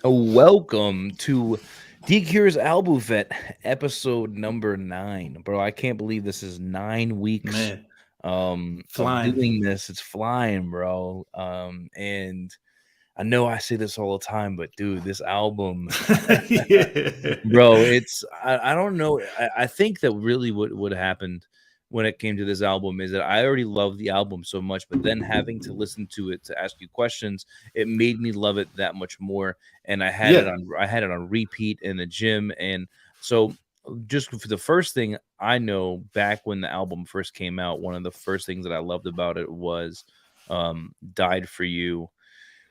Welcome to Dcures Albuphet, episode number 9. Bro, I can't believe this is 9 weeks Man, of flying. doing this. It's flying, bro. And I know I say this all the time, but dude, this album, Yeah. bro, I don't know. I think that really what happened when it came to this album is that I already loved the album so much, but then having to listen to it to ask you questions, it made me love it that much more. And Yeah. I had it on repeat in the gym. And so just for the first thing I know, back when the album first came out, one of the first things that I loved about it was Died for You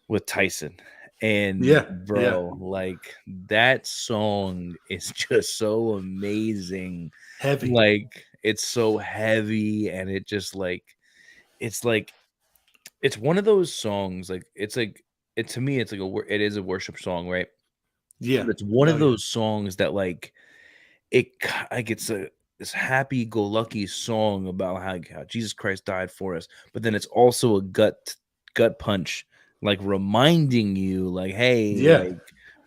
with Tyson. And Yeah. Yeah. bro, like that song is just so amazing. Heavy. Like it's so heavy and it's like it's one of those songs like it to me it's like it is a worship song, right? Yeah. But it's one Oh of yeah. those songs that like it's a this happy go lucky song about how Jesus Christ died for us, but then it's also a gut punch, like reminding you, like, hey, Yeah. like,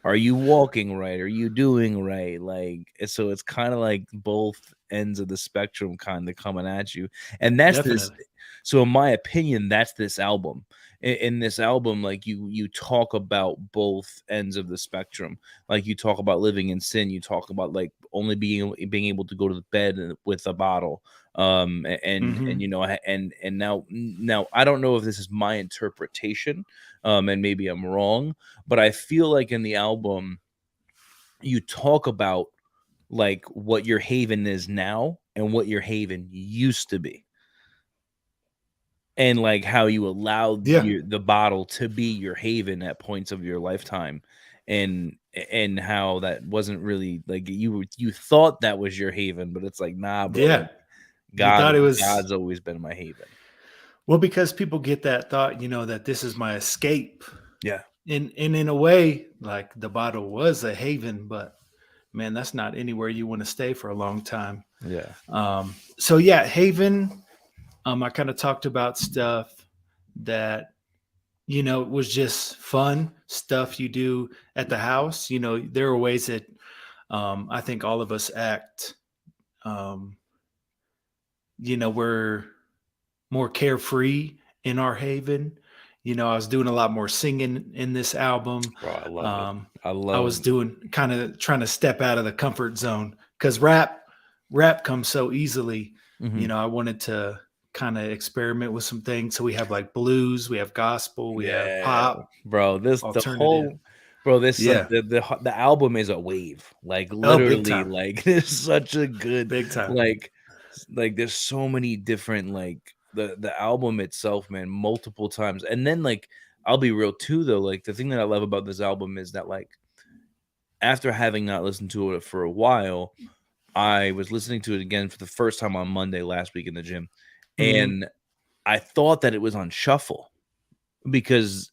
are you walking right? Are you doing right? Like, so it's kind of like both ends of the spectrum kind of coming at you, and that's this. Definitely. So, in my opinion, that's this album. In this album, like you talk about both ends of the spectrum, like you talk about living in sin, you talk about like only being able to go to the bed with a bottle, and Hmm. you know, and now I don't know if this is my interpretation, and maybe I'm wrong, but I feel like in the album you talk about like what your haven is now and what your haven used to be, and like how you allowed Yeah. the bottle to be your haven at points of your lifetime, and how that wasn't really like you thought that was your haven, but it's like, nah, bro, Yeah. like You thought it was God's always been my haven. well because people get that thought, that this is my escape. Yeah, And in a way, like the bottle was a haven, but man, that's not anywhere you want to stay for a long time. yeah, So yeah, haven. I kind of talked about stuff that was just fun stuff you do at the house. There are ways that I think all of us act. Um, we're more carefree in our haven. I was doing a lot more singing in this album. bro, I love it. Um, I I love. was doing kind of trying to step out of the comfort zone because rap comes so easily. Mhm. I wanted to kind of experiment with some things. So we have like blues, we have gospel, we have Yeah, pop, bro. This the alternative. whole bro. This like Yeah. the album is a wave. Like Oh, big literally, time. like it's such a good Big time. like like there's so many different like the album itself, man. Multiple times, and then like I'll be real too though. Like the thing that I love about this album is that like after having not listened to it for a while, I was listening to it again for the first time on Monday last week in the gym, Hmm. and I thought that it was on shuffle because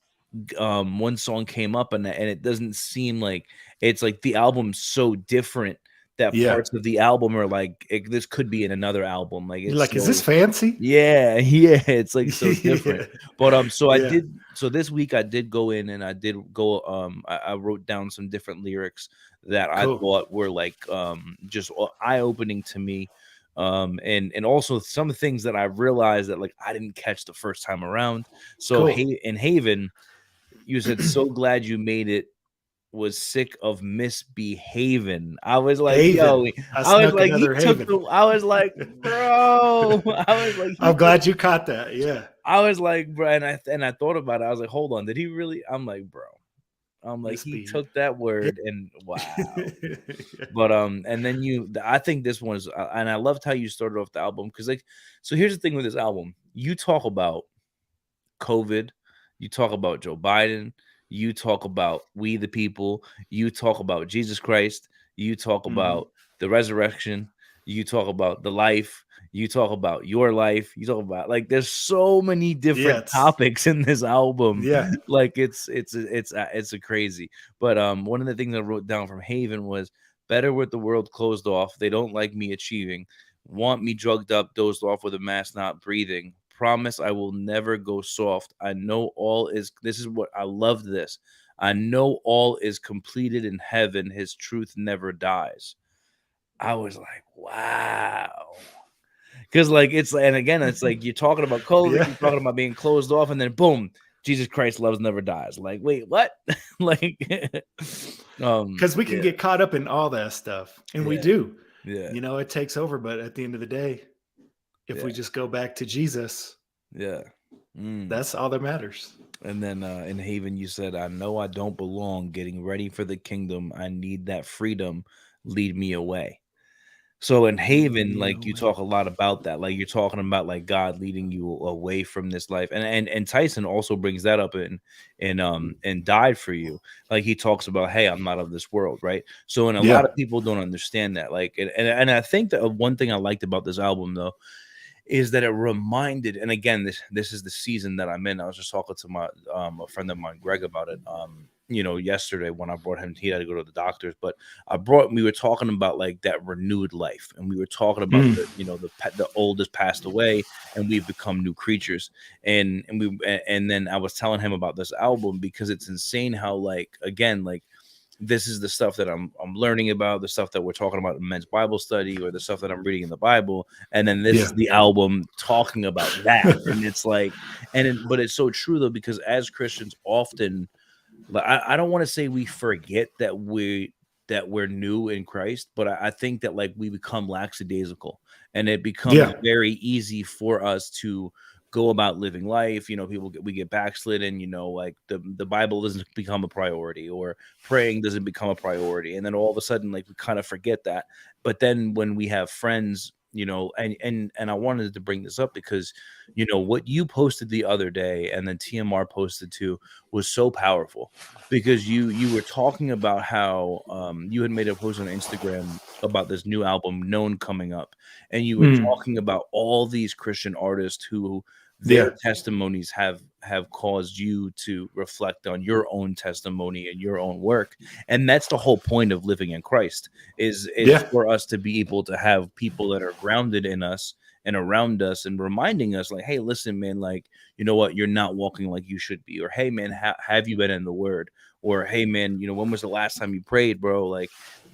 one song came up and it doesn't seem like it's like the album's so different that Yeah. parts of the album are like this could be in another album, like You're it's like, is this so fancy? yeah, yeah, it's like so different. Yeah. But so I Yeah. did so this week I did go in and I did go I wrote down some different lyrics that I Cool. thought were like just eye-opening to me. And also some things that I realized that like I didn't catch the first time around. So Cool. hey, in Haven, you said, "So glad you made it, was sick of misbehaving." I was like, "Yo," Haven. I snuck "He another took Haven. the," I was like, "Bro," I was like, "He I'm took," glad you caught that. Yeah. I was like, "Bro," and I thought about it. I was like, "Hold on, did he really?" I'm like, "Bro," I'm like, "He Misbehave. took that Yeah. word and wow." But and then I think this one is, and I loved how you started off the album because like, so here's the thing with this album: you talk about COVID, you talk about Joe Biden, you talk about we the people, you talk about Jesus Christ, you talk Hmm. about the resurrection, you talk about the life, you talk about your life, you talk about like there's so many Yeah. different topics in this album. Yeah. Like it's a crazy. But one of the things I wrote down from Haven was better with the world closed off. They don't like me achieving. Want me drugged up, dozed off with a mask, not breathing. Promise I will never go soft. I know all is this is what I love this. I know all is completed in heaven. His truth never dies. I was like, wow. Because like it's and again, it's like you're talking about COVID, Yeah. you're talking about being closed off, and then boom, Jesus Christ loves never dies. Like, wait, what? Like Because we can yeah, get caught up in all that stuff. And we yeah, do. yeah, It takes over. But at the end of the day, if yeah, we just go back to Jesus, yeah. Mm. that's all that matters. And then in Haven, you said, I know I don't belong, getting ready for the kingdom. I need that freedom. Lead me away. So in Lead Haven, me like you away. talk a lot about that. Like you're talking about like God leading you away from this life. And Tyson also brings that up and died for you. Like he talks about, hey, I'm not of this world, right? So and a lot Yeah. of people don't understand that. Like and I think that one thing I liked about this album though is that it reminded, and again, this is the season that I'm in. I was just talking to my a friend of mine, Greg, about it. Yesterday when I brought him, he had to go to the doctors, but we were talking about like that renewed life, and we were talking about Mm. the oldest passed away, and we've become new creatures, and then I was telling him about this album because it's insane how like again like this is the stuff that I'm learning about, the stuff that we're talking about in men's Bible study, or the stuff that I'm reading in the Bible, and then this Yeah. is the album talking about that, and it's like, but it's so true though because as Christians, often, like I don't want to say we forget that we're new in Christ, but I think that like we become lackadaisical, and it becomes Yeah. very easy for us to go about living life. We get backslidden. Like the Bible doesn't become a priority, or praying doesn't become a priority, and then all of a sudden, like we kind of forget that. But then when we have friends, and I wanted to bring this up because what you posted the other day, and then TMR posted too, was so powerful because you were talking about how you had made a post on Instagram about this new album Known coming up, and you were Mm. talking about all these Christian artists who their Yeah. testimonies have caused you to reflect on your own testimony and your own work. And that's the whole point of living in Christ is Yeah. for us to be able to have people that are grounded in us and around us and reminding us like, hey, listen, man, like, you know what, you're not walking like you should be, or hey man, have you been in the word, or hey man, when was the last time you prayed, bro? Like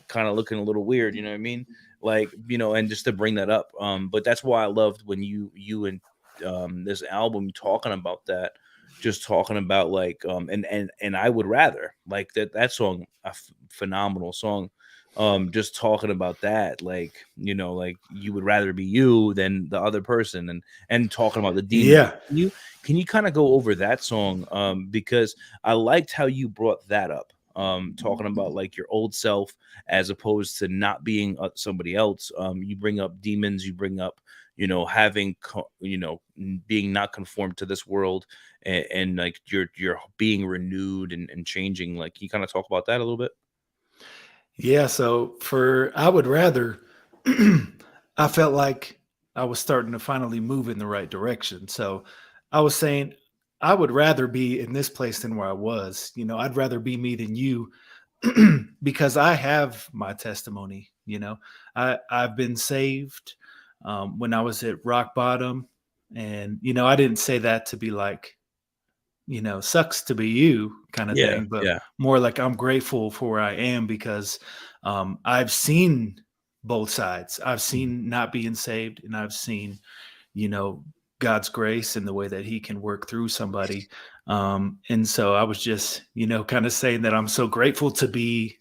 kind of looking a little weird, you know what I mean? Like, and just to bring that up. But that's why I loved when you and this album talking about that, just talking about like and I would rather like that song, phenomenal song. Just talking about that, like like you would rather be you than the other person, and talking about the demons. Yeah. Can you kind of go over that song, because I liked how you brought that up, talking about like your old self as opposed to not being somebody else. You bring up demons, you bring up having being not conformed to this world, and like you're being renewed and changing. Like, can you kind of talk about that a little bit? Yeah. So I would rather, I felt like I was starting to finally move in the right direction. So I was saying, I would rather be in this place than where I was. I'd rather be me than you because I have my testimony. I've been saved when I was at rock bottom. And, I didn't say that to be like, sucks to be you kind of Yeah, thing, but yeah, more like I'm grateful for where I am because I've seen both sides. I've seen not being saved, and I've seen, you know, God's grace and the way that He can work through somebody. And so I was just, kind of saying that I'm so grateful to be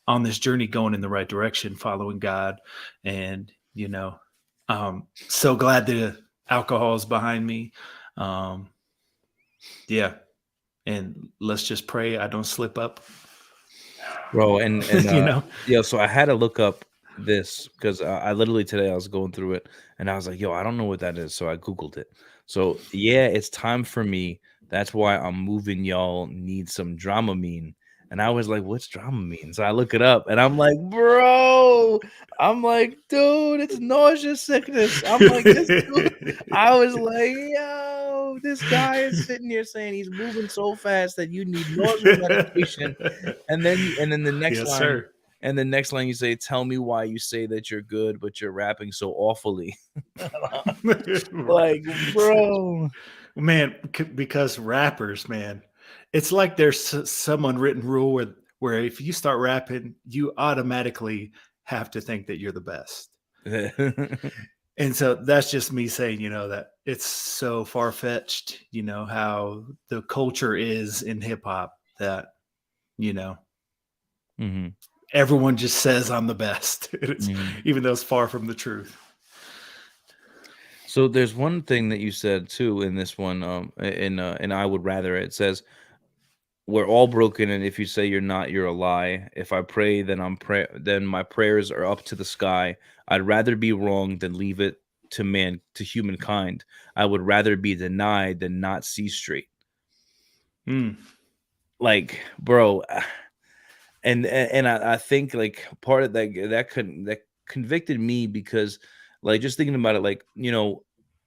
on this journey going in the right direction, following God. And, so glad that alcohol is behind me. Um, yeah. And let's just pray I don't slip up. bro. And you know? yeah, so I had to look up this because I literally today I was going through it and I was like, yo, I don't know what that is. So I Googled it. So yeah, it's time for me. That's why I'm moving. Y'all need some Dramamine. And I was like, what's Dramamine? So I look it up and I'm like, bro, I'm like, dude, it's nausea sickness. I'm like, this dude. I was like, yo, this guy is sitting here saying he's moving so fast that you need nausea medication. And then the next Yes, line, sir. you say, "Tell me why you say that you're good, but you're rapping so awfully." Like, bro. Man, because rappers, man, it's like there's some unwritten rule where if you start rapping, you automatically have to think that you're the best. And so that's just me saying, that it's so far fetched, how the culture is in hip hop that, mm-hmm. everyone just says I'm the best, Mm-hmm. even though it's far from the truth. So there's one thing that you said too in this one, in I Would Rather. It says, "We're all broken, and if you say you're not, you're a lie. If I pray, then my prayers are up to the sky. I'd rather be wrong than leave it to humankind. I would rather be denied than not see straight." Mm. Like, bro, and I think like part of that convicted me because, like, just thinking about it, like,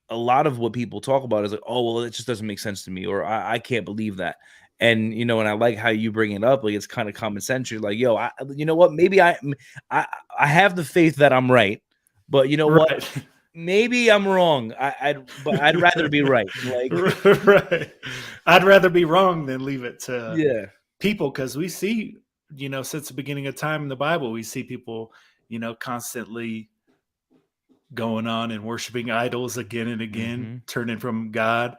a lot of what people talk about is like, oh well, it just doesn't make sense to me, or I can't believe that. And I like how you bring it up, like it's kind of common sense. You're like, yo, you know what, maybe I have the faith that I'm right, but you know what, Right. maybe I'm wrong. But I'd rather be right. Like, right. I'd rather be wrong than leave it to yeah. people, because we see, since the beginning of time in the Bible, we see people, constantly going on and worshiping idols again and again, Mm-hmm. turning from God.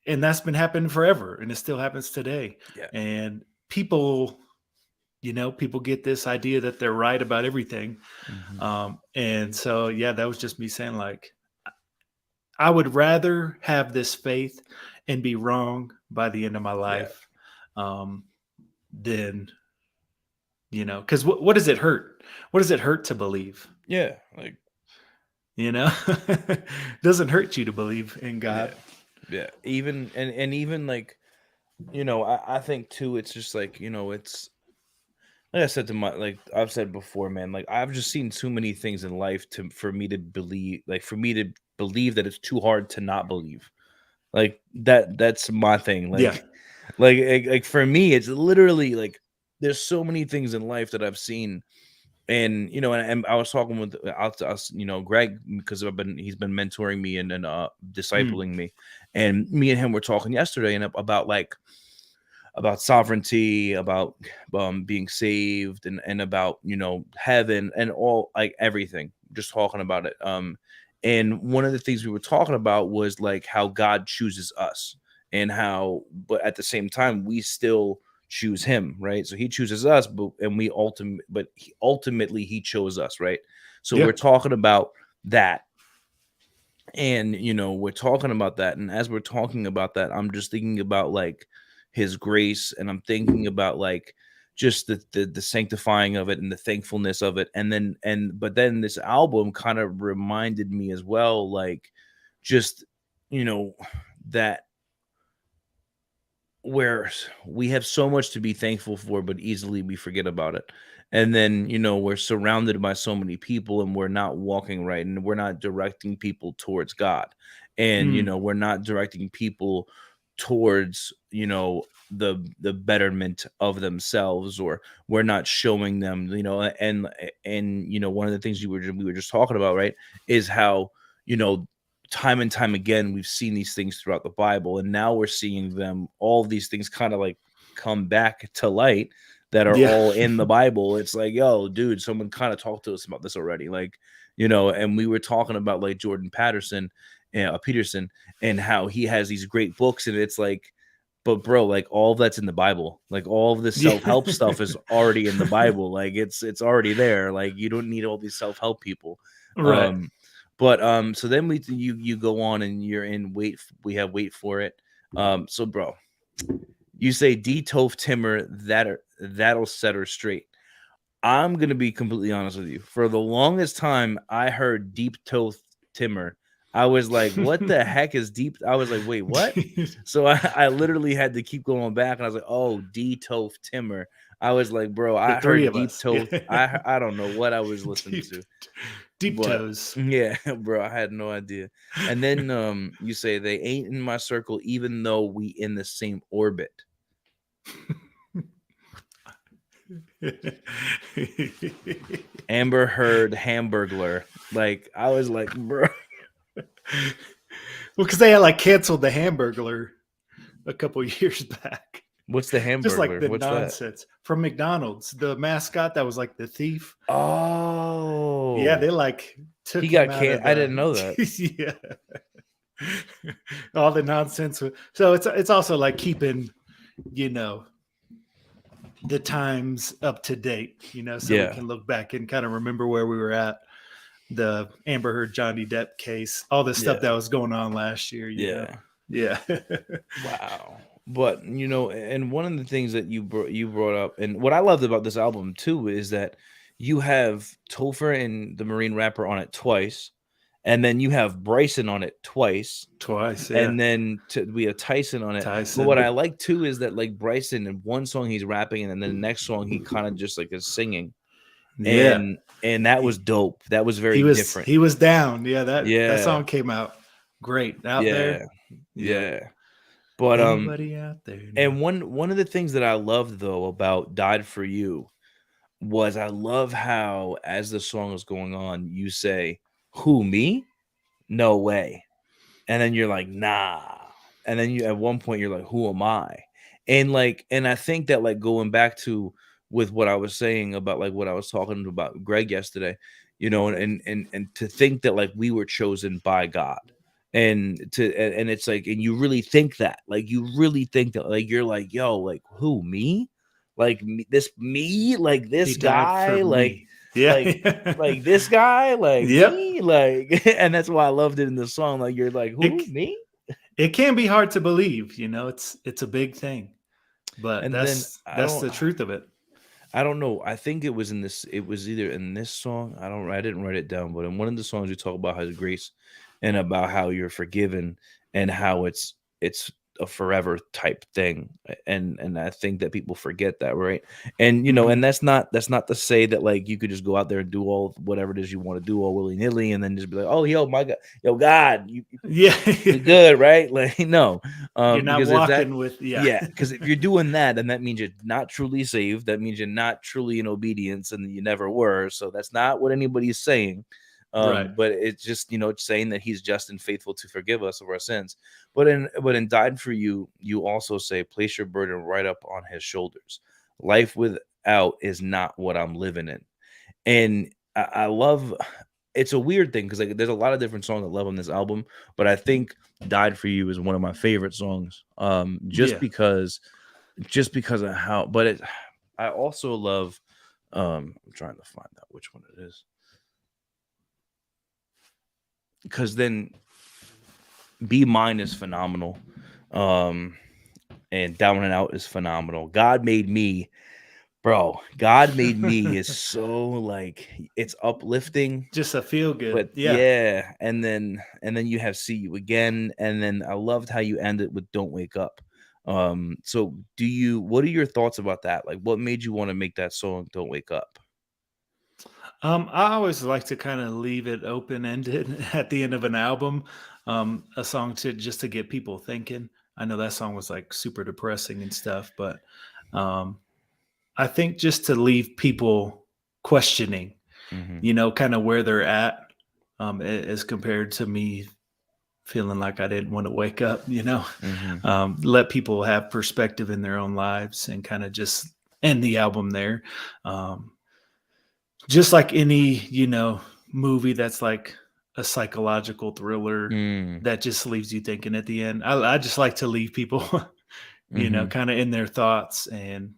And that's been happening forever, and it still happens today. Yeah. And people, people get this idea that they're right about everything. Mm-hmm. And so, yeah, that was just me saying, like, I would rather have this faith and be wrong by the end of my life, than, because what does it hurt? What does it hurt to believe? Yeah. Like, doesn't hurt you to believe in God. yeah. Even and even like, I think too, it's just like, it's like I said like I've said before, man, like I've just seen too many things in life for me to believe, that it's too hard to not believe. Like that's my thing. Yeah. Like for me, it's literally like there's so many things in life that I've seen. And and I was talking with us, Greg, because he's been mentoring me and discipling me, and me and him were talking yesterday and about sovereignty, about being saved, and about heaven and all, like everything, just talking about it. And one of the things we were talking about was like how God chooses us, and how, but at the same time we still choose him, right? So he chooses us, but ultimately he chose us, right? So Yeah. we're talking about that. And we're talking about that, and as we're talking about that, I'm just thinking about like his grace, and I'm thinking about like just the sanctifying of it and the thankfulness of it. But then this album kind of reminded me as well, like just that where we have so much to be thankful for, but easily we forget about it. And then, we're surrounded by so many people, and we're not walking right, and we're not directing people towards God. And, we're not directing people towards, the betterment of themselves, or we're not showing them, and one of the things we were just talking about, right, is how, time and time again we've seen these things throughout the Bible, and now we're seeing them, all these things kind of like come back to light that are Yeah. all in the Bible. It's like, yo, dude, someone kind of talked to us about this already, like, and we were talking about like Jordan Peterson, and how he has these great books, and it's like, but bro, like all that's in the Bible, like all of this self-help stuff is already in the Bible, like it's already there, like you don't need all these self-help people. Right. But so then you go on, and you're in we have wait for it. So bro, you say D Toph Timmer, that'll set her straight. I'm gonna be completely honest with you. For the longest time, I heard Deep Toph Timmer. I was like, what the heck is deep? I was like, wait, what? So I literally had to keep going back, and I was like, oh, D Toph Timmer. I was like, bro, The I three heard of Deep us. Toph. Yeah. I don't know what I was listening to. Deep But toes. yeah, bro, I had no idea. And then you say they ain't in my circle, even though we in the same orbit. Amber Heard Hamburglar. Like, I was like, bro. Well, because they had like canceled the Hamburglar a couple years back. What's the Just like Hamburglar? the What's that? nonsense from McDonald's, the mascot that was like the thief. Yeah, Oh, they like he took him got out can. of I didn't know the that. yeah. All the nonsense. So it's also like keeping, you know, the times up to date, you know, so we Yeah, can look back and kind of remember where we were at. The Amber Heard Johnny Depp case, all the stuff yeah, that was going on last year, you know. yeah. Yeah. Wow. But you know, and one of the things that you brought up, and what I loved about this album too, is that you have Topher and the Marine rapper on it twice, and then you have Bryson on it twice, Twice, yeah. and then we have Tyson on it. But what Tyson. I like too is that like Bryson in one song he's rapping, and then the next song he kind of just like is singing, Yeah. and that was dope. That was very different. He was down. Yeah, that Yeah, song came out great out yeah, there. Yeah. yeah. But Anybody out there now? and one of the things that I loved though about "Died for You" was I love how as the song is going on, you say, "Who, me? No way." And then you're like, "Nah." And then you at one point you're like, "Who am I?" And like, and I think that like going back to with what I was saying about like what I was talking about Greg yesterday, you know, and to think that like we were chosen by God. And it's like, and you really think that, like you really think that, like you're like, yo, like who, me? Like me, like He this died for guy, me. like Yeah. like this guy, like Yep. me, like and that's why I loved it in the song. Like you're like, It who, me? it can be hard to believe, you know. It's a big thing, but And then that's the truth of it. I don't know. I think it was in this. It was either in this song. I didn't write it down, but in one of the songs you talk about His grace, and about how you're forgiven, and how it's a forever type thing. And I think that people forget that, right? And you know, Mhm. and that's not to say that like you could just go out there and do all whatever it is you want to do all willy nilly, and then just be like, oh, yo, my God, yo, God, Yeah. we good, right? Like, no, You're not because if that, walking with yeah. yeah, because if you're doing that, then that means you're not truly saved. That means you're not truly in obedience, and you never were. So that's not what anybody's saying. Right. But it's just, you know, it's saying that He's just and faithful to forgive us of our sins. But in died for you, you also say, place your burden right up on His shoulders. Life without is not what I'm living in. And I love, it's a weird thing because like there's a lot of different songs I love on this album, but I think "Died for You" is one of my favorite songs. Just Yeah. because of how, but I also love. I'm trying to find out which one it is because then "Be Mine" is phenomenal, and "Down and Out" is phenomenal. God Made Me, bro. God Made Me is so like it's uplifting. Just a feel good. But Yeah. yeah, and then you have "See You Again," and then I loved how you ended with "Don't Wake Up." So what are your thoughts about that? Like what made you want to make that song "Don't Wake Up"? I always like to kind of leave it open ended at the end of an album. A song to just to get people thinking. I know that song was like super depressing and stuff, but um, I think just to leave people questioning, Hmm. you know, kind of where they're at, as compared to me feeling like I didn't want to wake up, you know, Hmm. let people have perspective in their own lives and kind of just end the album there. Um, just like any, you know, movie that's like a psychological thriller Mm. that just leaves you thinking at the end. I just like to leave people, you know, Hmm. kind of in their thoughts and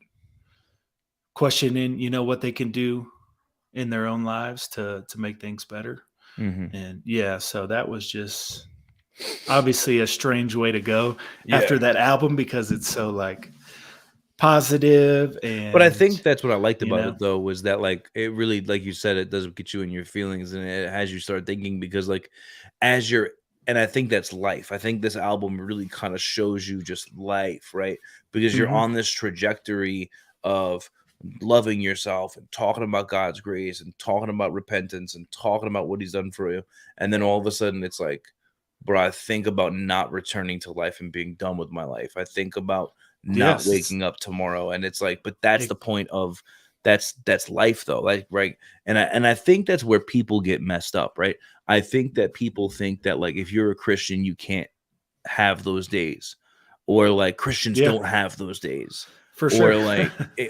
questioning, you know, what they can do in their own lives to make things better. Hmm. And yeah, so that was just obviously a strange way to go Yeah. after that album because it's so like positive But I and think that's what I liked you about know. it though, was that like it really, like you said, it does get you in your feelings and it has you start thinking because like as you're, and I think that's life. I think this album really kind of shows you just life, right? Because you're Mhm. on this trajectory of loving yourself and talking about God's grace and talking about repentance and talking about what He's done for you. And then all of a sudden it's like, bro, I think about not returning to life and being done with my life. I think about not Yes. waking up tomorrow. And it's like, but that's the It, point of that's life though. Like, right. And I think that's where people get messed up, right? I think that people think that like if you're a Christian, you can't have those days. or like Christians Yeah, don't have those days, for sure.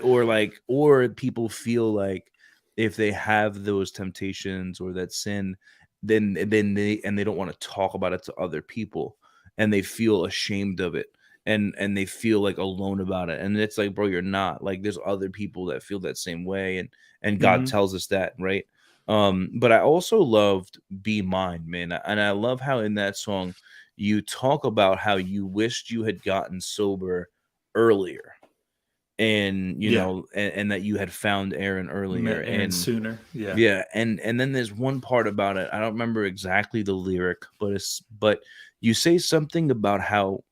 or or people feel like if they have those temptations or that sin, then they don't want to talk about it to other people, and they feel ashamed of it, and they feel like alone about it. And it's like, bro, you're not. Like, there's other people that feel that same way, and God Hmm. tells us that, right? But I also loved Be Mine, man. And I love how in that song you talk about how you wished you had gotten sober earlier, and Yeah, and that you had found Aaron earlier. met Aaron And sooner. Yeah. yeah, and then there's one part about it. I don't remember exactly the lyric, but you say something about how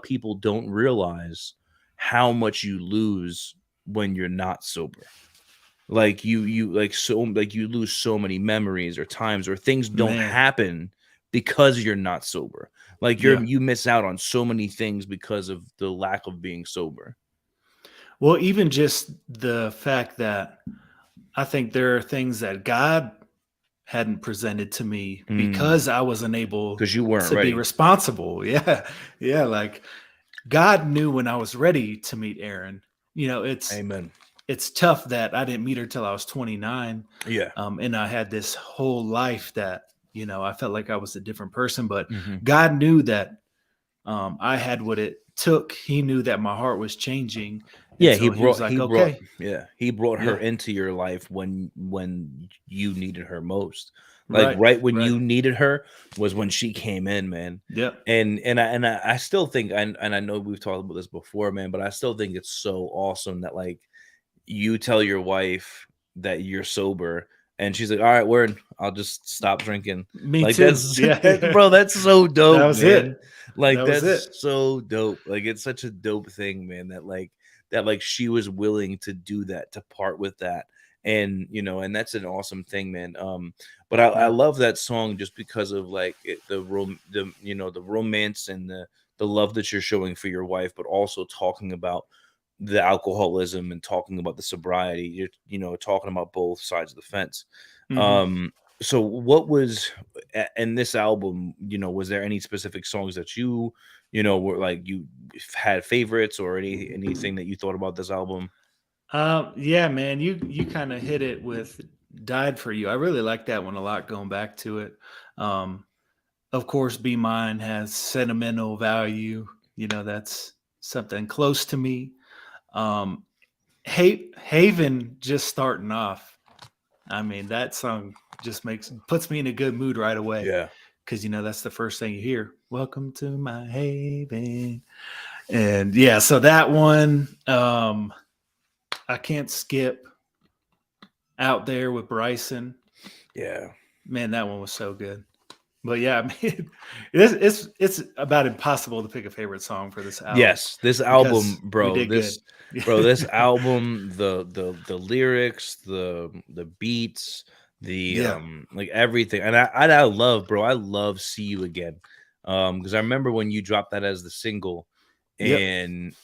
people don't realize how much you lose when you're not sober. Like you like so like you lose so many memories or times, or things don't Man. happen because you're not sober. Like Yeah. you miss out on so many things because of the lack of being sober. Well, even just the fact that I think there are things that God hadn't presented to me because I was unable Because you weren't to be ready. responsible. Yeah. Yeah. Like God knew when I was ready to meet Aaron. You know, Amen. it's tough that I didn't meet her till I was 29. Yeah. And I had this whole life that, I felt like I was a different person, but Mhm. God knew that I had what it took. He knew that my heart was changing. And Yeah, so he was like, okay, he brought her yeah, into your life when you needed her most. Like right, right when right. you needed her was when she came in, man. Yep. And I still think, and I know we've talked about this before, man, but I still think it's so awesome that like you tell your wife that you're sober and she's like, all right, word, I'll just stop drinking. Me Like too. that's Yeah. Yeah. bro, that's so That dope, was it. man. Like That was it. that's so dope. Like it's such a dope thing, man, that like she was willing to do that, to part with that. And and that's an awesome thing, man. But I Yeah. love that song just because of like the romance and the love that you're showing for your wife, but also talking about the alcoholism and talking about the sobriety. You're talking about both sides of the fence. Hmm. So what was in this album, was there any specific songs that were like you had favorites, or anything that you thought about this album? Yeah, man, you kind of hit it with "Died for You." I really like that one a lot. Going back to it, um, of course, "Be Mine" has sentimental value. That's something close to me. Um, Haven just starting off. I mean, that song just puts me in a good mood right away Yeah. because that's the first thing you hear. Welcome to my haven, and yeah, so that one. I can't skip Out There with Bryson. Yeah. Man, that one was so good. But yeah, I mean, it's about impossible to pick a favorite song for this album Yes, this album, because we bro. did good. This album, the lyrics, the beats, the Yeah. like everything, and I love, bro. I love "See You Again," because I remember when you dropped that as the single, Yep.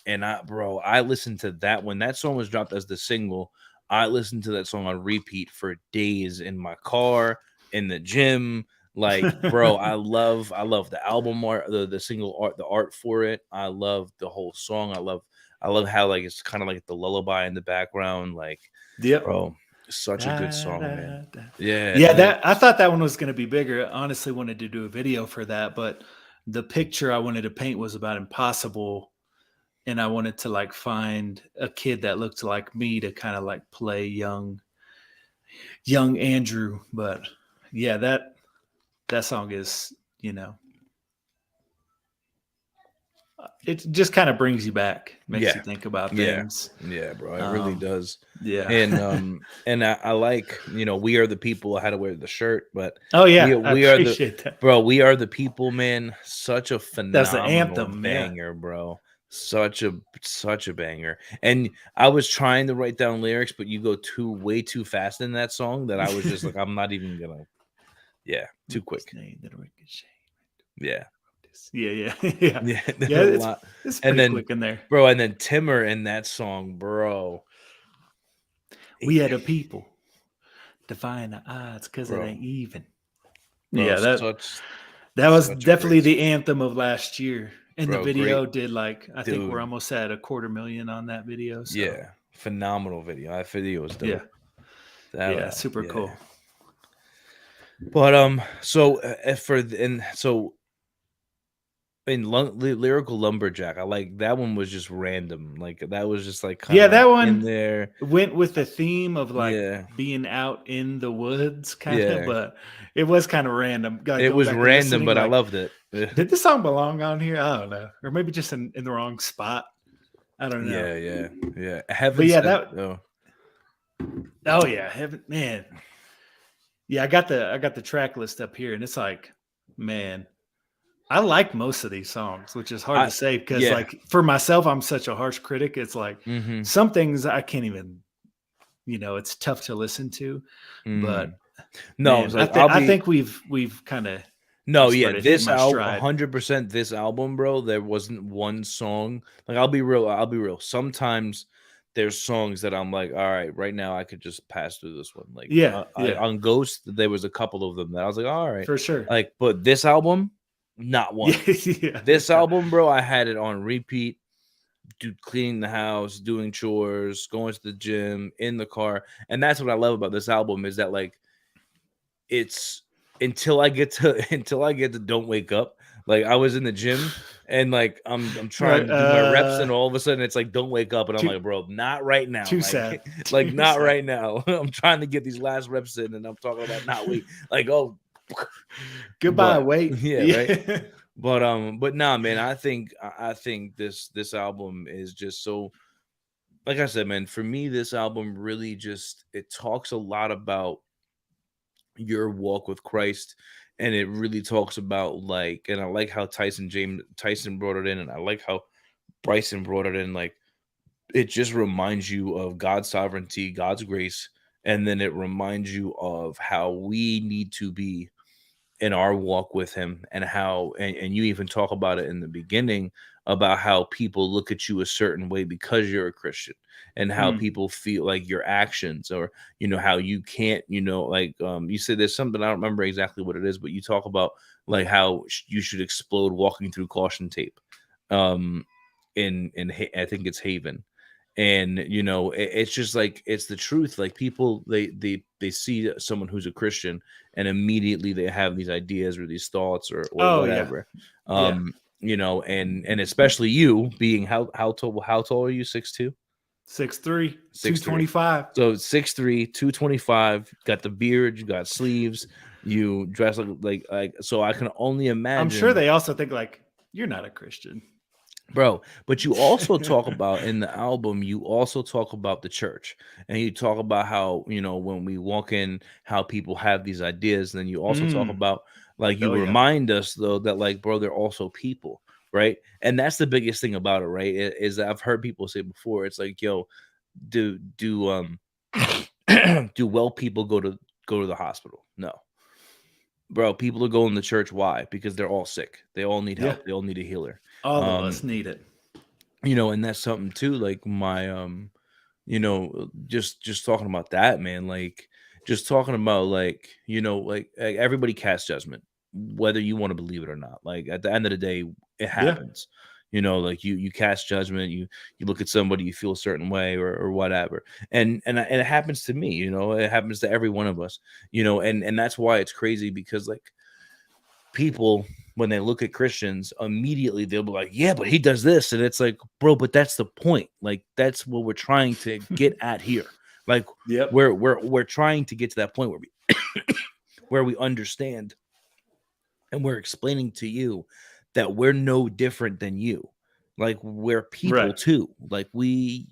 and I listened to that when that song was dropped as the single. I listened to that song on repeat for days in my car, in the gym. Like, bro, I love the album art, the single art, the art for it. I love the whole song. I love how like it's kind of like the lullaby in the background. Like, Yep. bro, such a good Da, song, man. da, da. Yeah, Yeah, and then that I thought that one was going to be bigger. I honestly wanted to do a video for that, but the picture I wanted to paint was about impossible, and I wanted to like find a kid that looked like me to kind of like play young Andrew. But yeah, that song is, it just kind of brings you back, makes yeah, you think about yeah, things. yeah, bro. It really Um, does. yeah. And I like, "We Are the People." I had to wear the shirt, but Oh we yeah, I we are the appreciate that. bro. "We Are the People," man. Such a That's the phenomenal anthem. Yeah. banger, bro. Such a banger. And I was trying to write down lyrics, but you go way too fast in that song that I was just like, I'm not even gonna. Yeah, too quick. Yeah. Yeah, yeah, yeah, Yeah, yeah. there's a It's lot. it's And pretty then, quick in there. bro, and then Timmer in that song, bro. We He had a people defying the odds because it bro, ain't even. bro, Yeah, that such that was such a definitely great the song. anthem of last year. And the bro, video great did like, I think we're dude. almost at 250,000 on that video. So Yeah, phenomenal video. That video was yeah, dope. That yeah, super yeah. cool. But so for and so in lyrical lumberjack, I like that one was just random. Like that was just like kind Yeah, of like that in one there. went with the theme of like Yeah, being out in the woods, kind of, yeah. but it was kind of random. Like It going was back and random, listening, but I like, loved it. did this song belong on here? I don't know, or maybe just in the wrong spot. I don't know. Yeah. But Heaven yeah, sent. that. Oh, Oh yeah, heaven, man. Yeah, I got the track list up here, and it's like, man, I like most of these songs, which is hard I to say because, yeah. like, for myself, I'm such a harsh critic. It's like Mm-hmm. some things I can't even, it's tough to listen to. But Mm. No, man, it's like I'll I be. think we've kind of No, yeah, started hitting this my album, stride. 100%. This album, bro. There wasn't one song. Like I'll be real. I'll be real. Sometimes there's songs that I'm like, all right, right now I could just pass through this one. Like Yeah, yeah, on Ghost, there was a couple of them that I was like, all right, for sure. like, but this album, not one. Yeah, yeah, This yeah. album, bro, I had it on repeat. Dude, cleaning the house, doing chores, going to the gym, in the car, and that's what I love about this album is that like it's until I get to Don't Wake Up. Like I was in the gym and like I'm trying Right, to do my reps and all of a sudden it's like Don't Wake Up and I'm too like, bro, not right now. too Like sad, like too not sad. right now. I'm trying to get these last reps in and I'm talking about not wait. Like, oh, Goodbye, but wait. yeah, right. Yeah. But nah, man, I think this album is just so, like I said, man, for me, this album really just it talks a lot about your walk with Christ. And it really talks about like, and I like how Tyson brought it in, and I like how Bryson brought it in. Like, it just reminds you of God's sovereignty, God's grace, and then it reminds you of how we need to be in our walk with him and how and you even talk about it in the beginning about how people look at you a certain way because you're a Christian and how Mm. people feel like your actions or how you can't like you said there's something I don't remember exactly what it is but you talk about like how you should explode walking through caution tape um I think it's Haven and it's just like it's the truth like people they see someone who's a Christian and immediately they have these ideas or these thoughts or Oh yeah, whatever yeah. and especially you being how tall are you 6'2" 6'3", 6'3" 225. so 6'3", 225, got the beard, you got sleeves, you dress like so I can only I'm sure imagine. they also think like you're not a Christian. Bro, but you also talk about in the album, you also talk about the church and you talk about how, when we walk in, how people have these ideas. And then you also talk Mm. about like you Oh yeah. remind us though that like, bro, they're also people, right? And that's the biggest thing about it, right? Is that I've heard people say before, it's like, yo, do do well people go to the hospital? No. Bro, people are going to church. Why? Because they're all sick. They all need Yeah. help. They all need a healer. All of Um, us need it. and that's something too like my just talking about that, man, like just talking about like like everybody casts judgment whether you want to believe it or not. Like at the end of the day it Yeah. happens. Like you cast judgment, you look at somebody, you feel a certain way or whatever, and it happens to me, it happens to every one of us, and that's why it's crazy because like people, when they look at Christians, immediately they'll be like, yeah, but he does this. And it's like, bro, but that's the point. Like, that's what we're trying to get at here. Like, Yep. we're trying to get to that point where where we understand and we're explaining to you that we're no different than you. Like, we're people Right. too. Like, we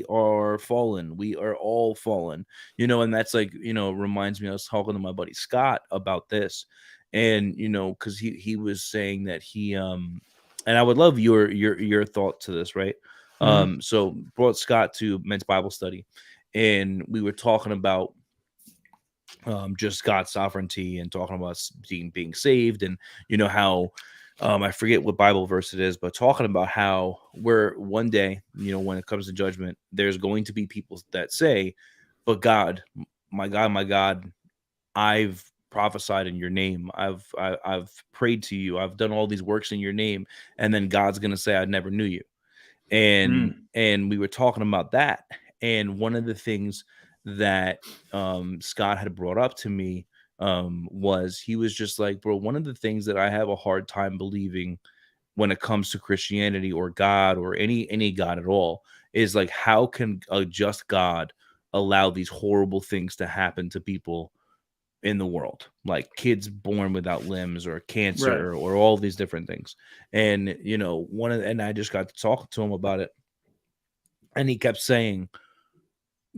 are fallen. We are all fallen, and that's like, reminds me, I was talking to my buddy Scott about this. And, because he was saying that and I would love your thought to this, right? Mhm. So brought Scott to men's Bible study, and we were talking about just God's sovereignty and talking about being saved, and how I forget what Bible verse it is, but talking about how we're one day, when it comes to judgment, there's going to be people that say, "But God, my God, I've prophesied in your name. I've prayed to you. I've done all these works in your name, and then God's gonna say, I never knew you. Mm. And we were talking about that, and one of the things that Scott had brought up to me was, he was just like, bro, one of the things that I have a hard time believing when it comes to Christianity or God or any God at all is like, how can a just God allow these horrible things to happen to people in the world, like kids born without limbs or Right. cancer or all these different things. And and I just got to talk to him about it, and he kept saying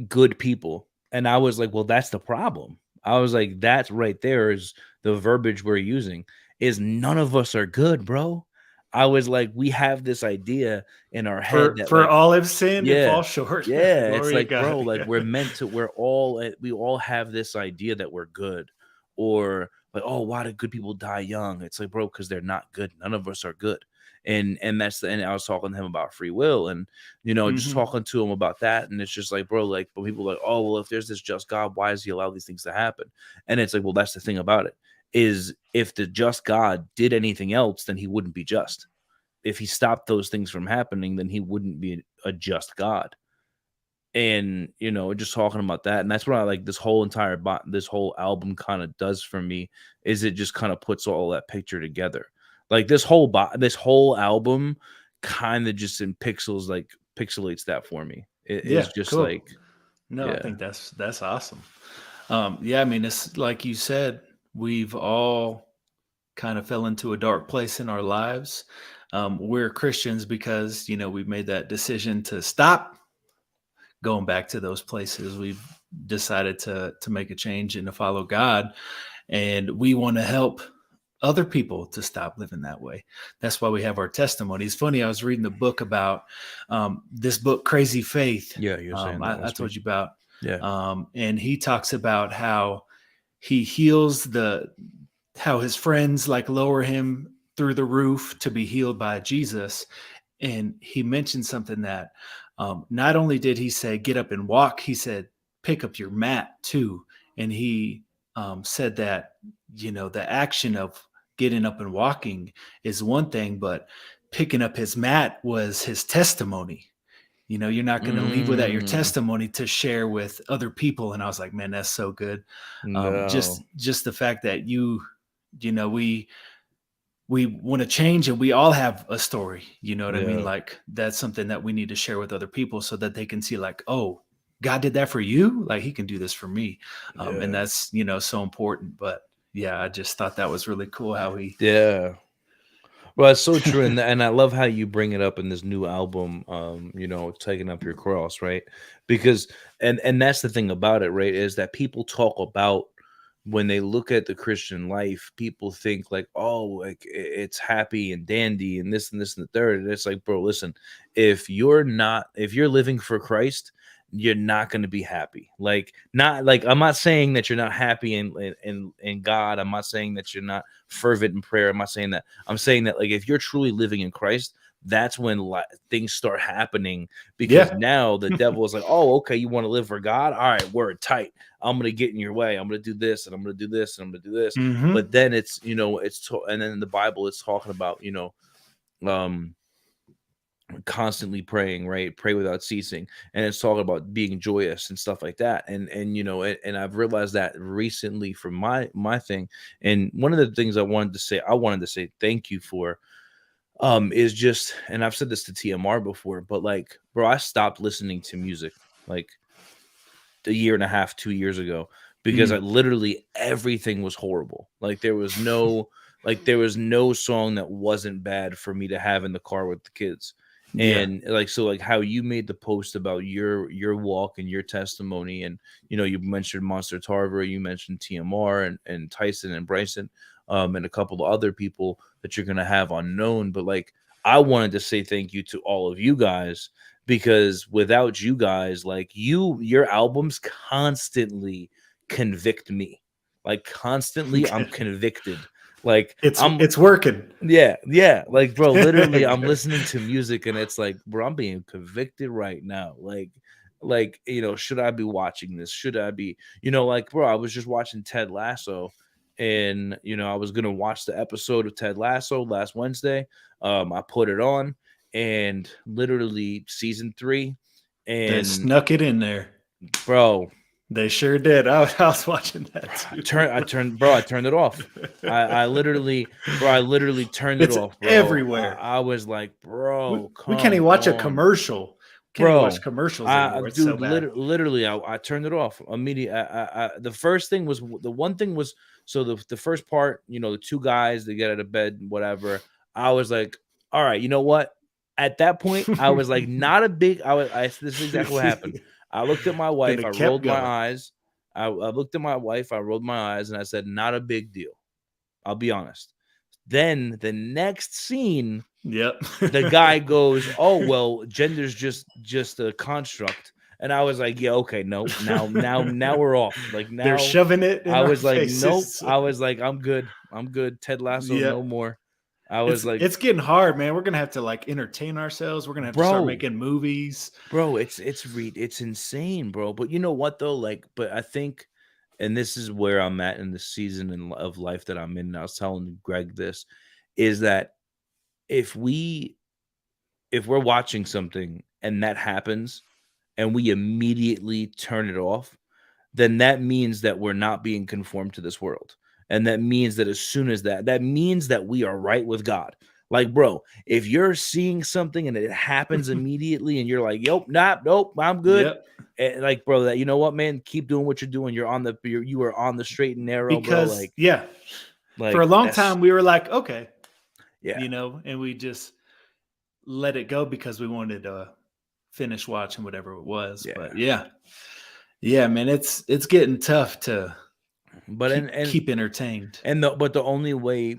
good people. And I was like, well, that's the problem. I was like, that's right there is the verbiage we're using, is none of us are good, bro. I was like, we have this idea in our head that, For like, all have sinned and yeah, fall short. yeah, it's Glory to like, bro, God. like, Yeah. we all have this idea that we're good, or like, oh, why do good people die young? It's like, bro, because they're not good. None of us are good. And I was talking to him about free will, and just Hmm. talking to him about that, and it's just like, bro, like, but people are like, oh, well, if there's this just God, why does he allow these things to happen? And it's like, well, that's the thing about it, is if the just God did anything else, then he wouldn't be just. If he stopped those things from happening, then he wouldn't be a just God. And just talking about that, and that's what I like, this whole this whole album kind of does for me, is it just kind of puts all that picture together. Like this whole album kind of just in pixels, like pixelates that for me. It is Yeah. just Cool. like, No, I yeah, think that's awesome. Yeah, I mean, it's like you said, we've all kind of fell into a dark place in our lives. We're Christians because we've made that decision to stop going back to those places. We've decided to make a change and to follow God, and we want to help other people to stop living that way. That's why we have our testimony. It's funny. I was reading the book about this book, Crazy Faith. yeah, you're saying that I last week. told you about, Yeah. and he talks about how he heals how his friends like lower him through the roof to be healed by Jesus. And he mentioned something that not only did he say get up and walk, he said pick up your mat too. And he said that the action of getting up and walking is one thing, but picking up his mat was his testimony. You're not going to leave without your Mm, testimony to share with other people. And I was like, man, that's so good. no. Just the fact that we want to change, and we all have a story. You know what I mean? Yeah. Like that's something that we need to share with other people so that they can see like, oh, God did that for you. Like he can do this for me. And Yeah. that's, so important. But yeah, I just thought that was really cool how he, Yeah. Well, it's so true, and I love how you bring it up in this new album, taking up your cross, right? Because and that's the thing about it, right? Is that people talk about, when they look at the Christian life, people think like, oh, like it's happy and dandy and this and the third. And it's like, bro, listen, if you're living for Christ, you're not going to be happy. Like, not like, I'm not saying that you're not happy in God. I'm not saying that you're not fervent in prayer. I'm not saying that. I'm saying that, like, if you're truly living in Christ, that's when things start happening, because yeah. now the devil is like, oh, okay, you want to live for God? All right, word tight. I'm going to get in your way. I'm going to do this, and I'm going to do this, and I'm going to do this. Hmm. But then and then in the Bible, it's talking about, um, constantly praying, right? Pray without ceasing. And it's talking about being joyous and stuff like that. And I've realized that recently from my thing. And one of the things I wanted to say thank you for, is just, and I've said this to TMR before, but like, bro, I stopped listening to music like a year and a half, 2 years ago, because I Mm. literally, everything was horrible. There was no song that wasn't bad for me to have in the car with the kids. Yeah. And like, so like how you made the post about your walk and your testimony, and you mentioned Monster Tarver, you mentioned TMR and Tyson and Bryson, and a couple of other people that you're gonna have unknown. But like, I wanted to say thank you to all of you guys, because without you guys, like, your albums constantly convict me. Like, constantly I'm convicted. Like, I'm It's working. yeah, like, bro, literally I'm listening to music and it's like, bro, I'm being convicted right now. Like, should I be watching this? Should I be, like, bro, I was just watching Ted Lasso, and I was gonna watch the episode of Ted Lasso last Wednesday. I put it on, and literally season 3, They and snuck it in there. bro, They sure did. I was watching that too. I turned it off. I literally turned it It's off, bro. everywhere. I was like, bro, we can't even watch a on. commercial. Can't even watch commercials anymore. It's Dude, so bad. literally, I turned it off immediately. The first thing was the one thing was so the first part, the two guys they get out of bed, whatever. I was like, all right, you know what? At that point, I was like, not a big. This is exactly what happened. I looked at my wife. I rolled my eyes. I looked at my wife. I rolled my eyes, and I said, not a big deal. I'll be honest. Then the next scene. Yep. The guy goes, "Oh well, gender's just a construct," and I was like, "Yeah, okay, no, now we're off." Like now they're shoving it. I was like, faces. "Nope." I was like, "I'm good. Ted Lasso, no more." I was like, "It's getting hard, man. We're gonna have to like entertain ourselves. We're gonna have to start making movies, bro. It's insane, bro. But you know what though? Like, but I think, and this is where I'm at in the season of life that I'm in. And I was telling Greg this is that if we're watching something and that happens and we immediately turn it off, then that means that we're not being conformed to this world. And that means that as soon as that means that we are right with God. Like, bro, if you're seeing something and it happens immediately and you're like, nope, I'm good. Yep. And like, bro, that, you know what, man, keep doing what you're doing. You are on the straight and narrow, because, bro. Like, for a long time we were like, okay. Yeah. And we just let it go because we wanted to finish watching whatever it was. Yeah. But yeah, man, it's getting tough to keep entertained. But the only way,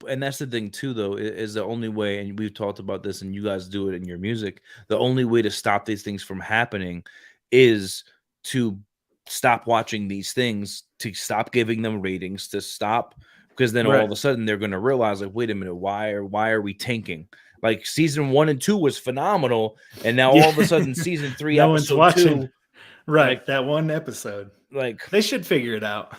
and that's the thing too, though, is the only way, and we've talked about this and you guys do it in your music, the only way to stop these things from happening is to stop watching these things, to stop giving them ratings, to stop. Because then all of a sudden they're going to realize, like, wait a minute, why are we tanking? Like season 1 and 2 was phenomenal, and now all of a sudden season 3, no episode one's watching. 2, right? Like, that one episode, like they should figure it out.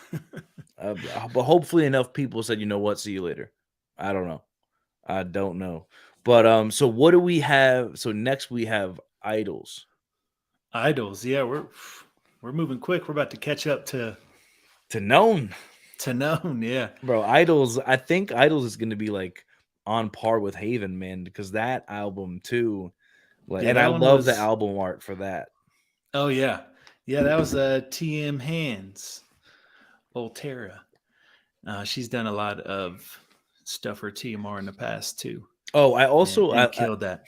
But hopefully enough people said, you know what, see you later. I don't know. But so what do we have? So next we have Idols. Idols, yeah, we're moving quick. We're about to catch up to Known. To Known, yeah. Bro, Idols, I think Idols is going to be like on par with Haven, man, because that album too, like, and I love the album art for that. Oh yeah. Yeah, that was TM Hands, Volterra. She's done a lot of stuff for TMR in the past too. Oh, I also I killed that.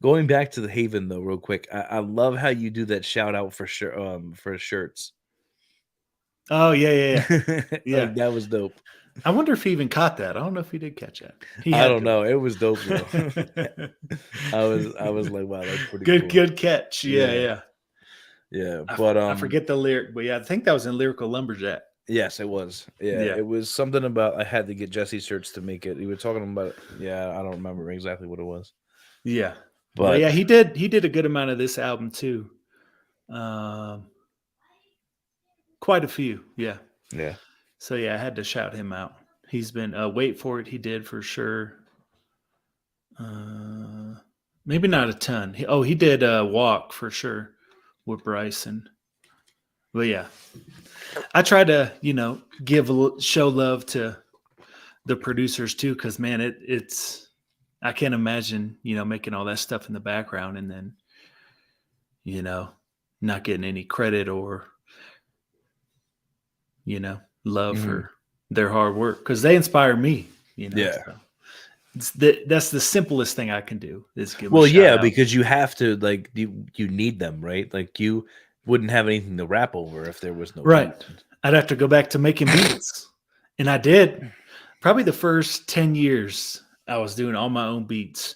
Going back to the Haven though, real quick, I love how you do that shout out for shirts. Oh yeah. Yeah, like, that was dope. I wonder if he even caught that. I don't know if he did catch that. I don't know. It was dope though. I was like, wow, that's pretty good. Cool. Good catch. Yeah. But I forget the lyric, but yeah, I think that was in Lyrical Lumberjack. Yes, it was. Yeah, it was something about I had to get Jesse shirts to make it. You were talking about, I don't remember exactly what it was. Yeah, but yeah, he did a good amount of this album too. Quite a few, yeah. So yeah, I had to shout him out. He's been Wait For It. He did for sure. Maybe not a ton. He did Walk for sure with Bryson. But yeah, I try to show love to the producers too, because man, it's I can't imagine making all that stuff in the background and then not getting any credit or love for their hard work, because they inspire me. So that's the simplest thing I can do is give. Well, yeah, because you have to, like, you need them, right? Like, you wouldn't have anything to rap over if there was no beat. I'd have to go back to making beats, and I did. Probably the first 10 years I was doing all my own beats,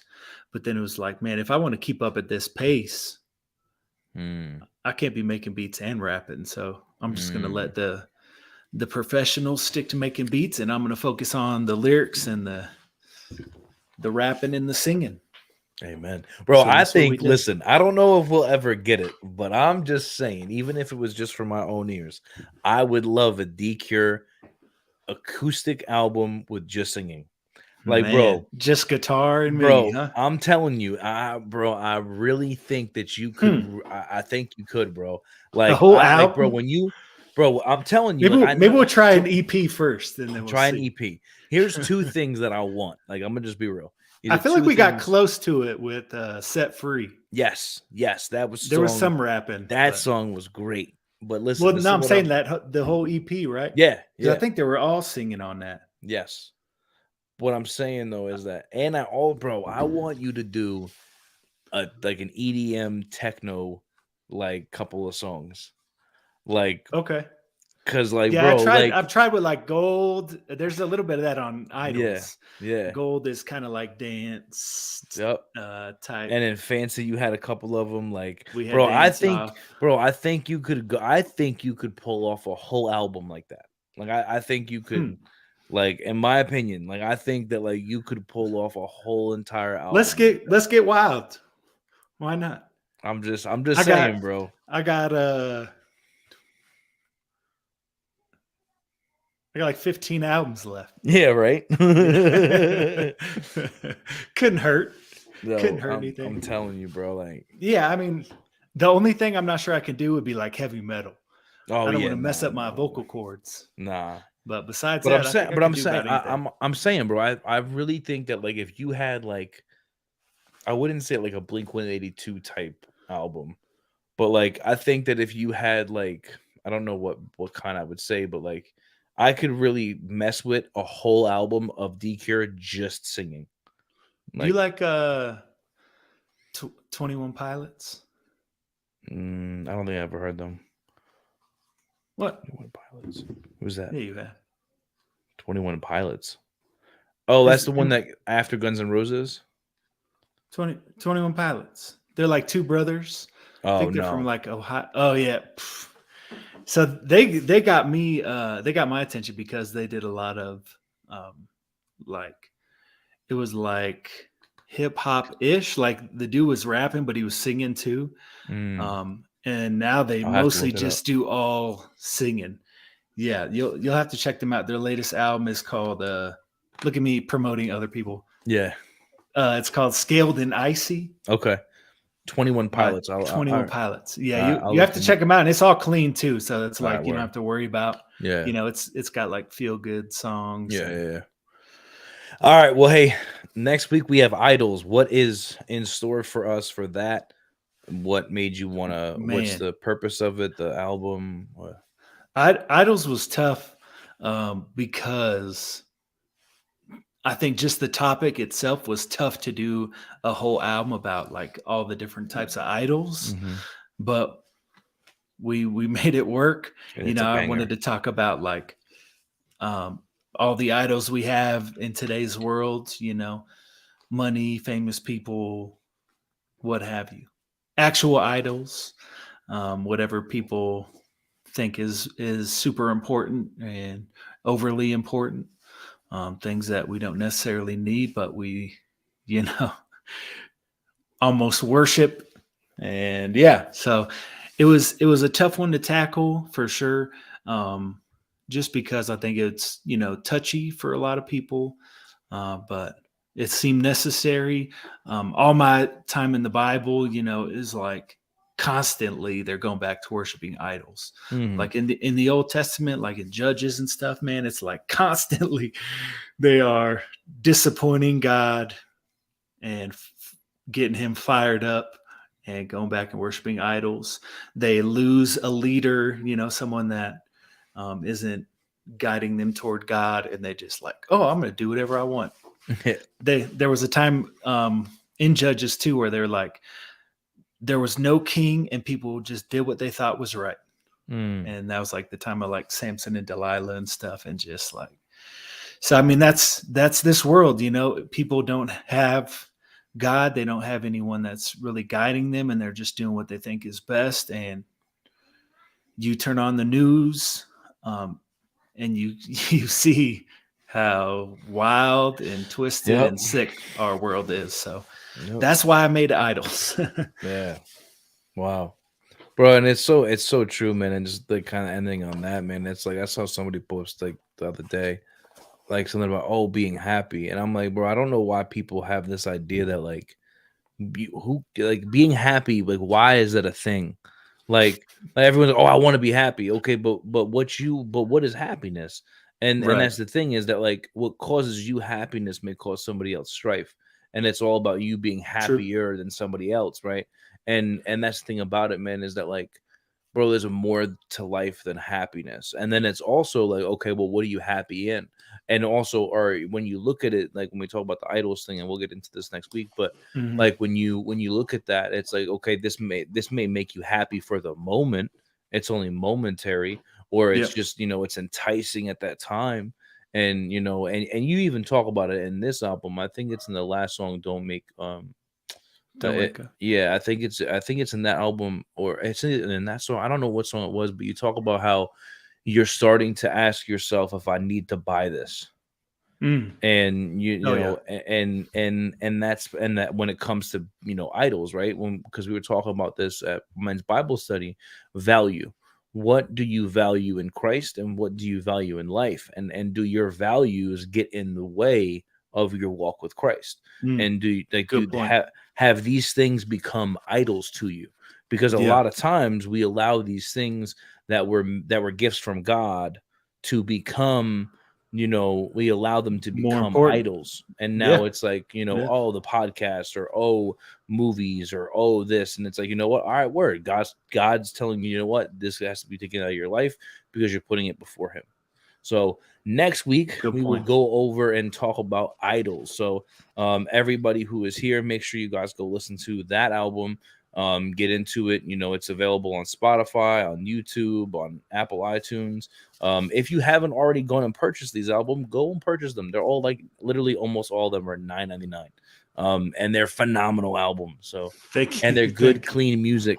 but then it was like, man, if I want to keep up at this pace, I can't be making beats and rapping. So I'm just going to let the professionals stick to making beats, and I'm going to focus on the lyrics and the rapping and the singing. Amen. Bro, so I think, listen, I don't know if we'll ever get it, but I'm just saying, even if it was just for my own ears, I would love a Dcure acoustic album with just singing. Like, Man, just guitar and me, bro, huh? I'm telling you, I really think that you could. I think you could, bro. A Like, whole album? bro, I'm telling you, Maybe like, I maybe know. we'll try So an EP first, and then we'll try an see. EP. Here's two things that I want. Like, I'm gonna just be real. These I are feel like two we got things. close to it with Set Free. Yes, that was There was song. some rapping, That but song was great. But listen, well, this no, is I'm what saying I'm. that the whole EP, right? Yeah, Because I yeah, think they were all singing on that. yes. What I'm saying though is that, and bro, I want you to do like an EDM techno, like couple of songs, like, Okay. cause like, Yeah, I bro, tried. like, I've tried with like Gold. There's a little bit of that on yeah, Idols. yeah, Gold is kind of like dance yep. type. And then Fancy, you had a couple of them. Like, We had bro, Dance Off. I think you could go. I think you could pull off a whole album like that. Like, I think you could. Like, in my opinion, like, I think that like you could pull off a whole entire album. Let's get wild. Why not? I'm just I saying, got bro. I got like 15 albums left. Yeah, right. Couldn't hurt. No, Couldn't hurt I'm anything. telling you, bro. Like, Yeah, I mean, the only thing I'm not sure I can do would be like heavy metal. oh I don't yeah, want to mess up my no. vocal cords. Nah. But besides But that, I think I can do about anything. I'm saying, bro. I really think that like if you had like, I wouldn't say like a Blink-182 type album, but like I think that if you had like, I don't know what kind I would say, but like I could really mess with a whole album of Dcure just singing. Do you like 21 Pilots? I don't think I ever heard them. What? 21 Pilots. Who's that? Yeah, you have. 21 Pilots. Oh, that's the one that after Guns N' Roses? 21 Pilots. They're like two brothers. Oh, I think they're no. from like Ohio. Oh yeah. So they got me they got my attention because they did a lot of like it was like hip hop ish. Like the dude was rapping, but he was singing too. And now they mostly just do all singing. Yeah, you'll have to check them out. Their latest album is called look at me promoting other people. Yeah. It's called Scaled and Icy. Okay. 21 Pilots. 21 Pilots. Yeah, you have to check them out, and it's all clean too. So it's like you don't have to worry about. Yeah. You know, it's got like feel good songs. Yeah. All right. Well, hey, next week we have Idols. What is in store for us for that? What made you want to? What's the purpose of it? The album? What? Idols was tough because I think just the topic itself was tough to do a whole album about, like all the different types of idols. But we made it work. You know, I wanted to talk about like all the idols we have in today's world. You know, money, famous people, what have you. Actual idols, whatever people think is super important and overly important, things that we don't necessarily need, but we, you know, almost worship. And yeah, so it was a tough one to tackle for sure, just because I think it's, you know, touchy for a lot of people, but it seemed necessary. All my time in the Bible, you know, is like constantly they're going back to worshiping idols. Like in the Old Testament, like in Judges and stuff, man, it's like constantly they are disappointing God and getting him fired up and going back and worshiping idols. They lose a leader, you know, someone that isn't guiding them toward God, and they just like, oh, I'm going to do whatever I want. There was a time in Judges too where they're like, there was no king and people just did what they thought was right. And that was like the time of like Samson and Delilah and stuff. And just like, so, I mean, that's this world, you know, people don't have God. They don't have anyone that's really guiding them, and they're just doing what they think is best. And you turn on the news and you see how wild and twisted and sick our world is. So that's why I made Idols. Yeah. Wow. Bro, and it's so true, man. And just like kind of ending on that, man. It's like I saw somebody post like the other day, like something about being happy, and I'm like, bro, I don't know why people have this idea that like being happy, like why is that a thing? Like everyone's like, I want to be happy. Okay, but what is happiness? And Right. that's the thing is that like what causes you happiness may cause somebody else strife. And it's all about you being True. happier than somebody else, right? And that's the thing about it, man, is that like bro, there's a more to life than happiness. And then it's also like, okay, well, what are you happy in? And also, or when you look at it, like when we talk about the idols thing, and we'll get into this next week, but Hmm. like when you look at that, it's like, okay, this may make you happy for the moment. It's only momentary, or it's Yep. just, it's enticing at that time. And and you even talk about it in this album. I think it's in the last song, Don't Make Don't make a. yeah, I think it's in that album, or it's in that song. I don't know what song it was, but you talk about how you're starting to ask yourself if I need to buy this. Mm. And Oh yeah. and that when it comes to idols, right? When Because we were talking about this at men's Bible study, value. What do you value in Christ, and what do you value in life? And do your values get in the way of your walk with Christ? Mm. And do Good point. have these things become idols to you? Because a Yeah. lot of times we allow these things that were gifts from God to become, we allow them to More become important. idols. And now Yeah. it's like, Yeah. the podcast, or movies, or this. And it's like, what? All right, word. God's telling you, what? This has to be taken out of your life because you're putting it before him. So next week Good we will point. go over and talk about idols. So everybody who is here, make sure you guys go listen to that album. Get into it. It's available on Spotify, on YouTube, on Apple iTunes. If you haven't already gone and purchased these albums, go and purchase them. They're all, like, literally almost all of them are $9.99. And they're phenomenal albums. So, Thank and you. they're good, Thank you. clean music.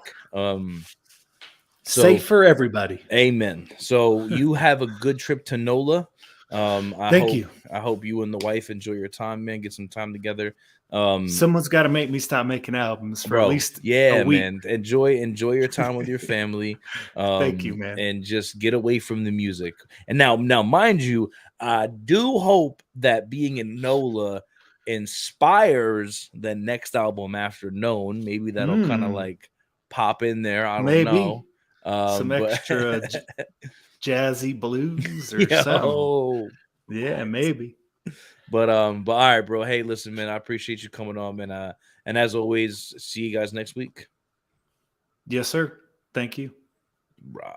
Safe So for everybody. amen. So you have a good trip to NOLA. I Thank hope you. I hope you and the wife enjoy your time, man. Get some time together. Um, Someone's got to make me stop making albums for at Bro, least a yeah, week. man. Enjoy your time with your family. Thank you, man. And just get away from the music. And now mind you, I do hope that being in NOLA inspires the next album after Known. Maybe that'll kind of Mm, like pop in there. I don't know. maybe some But extra jazzy blues or something. yo, Yeah, what? maybe. But all right, bro. Hey, listen, man. I appreciate you coming on, man. And as always, see you guys next week. Yes, sir. Thank you. Right.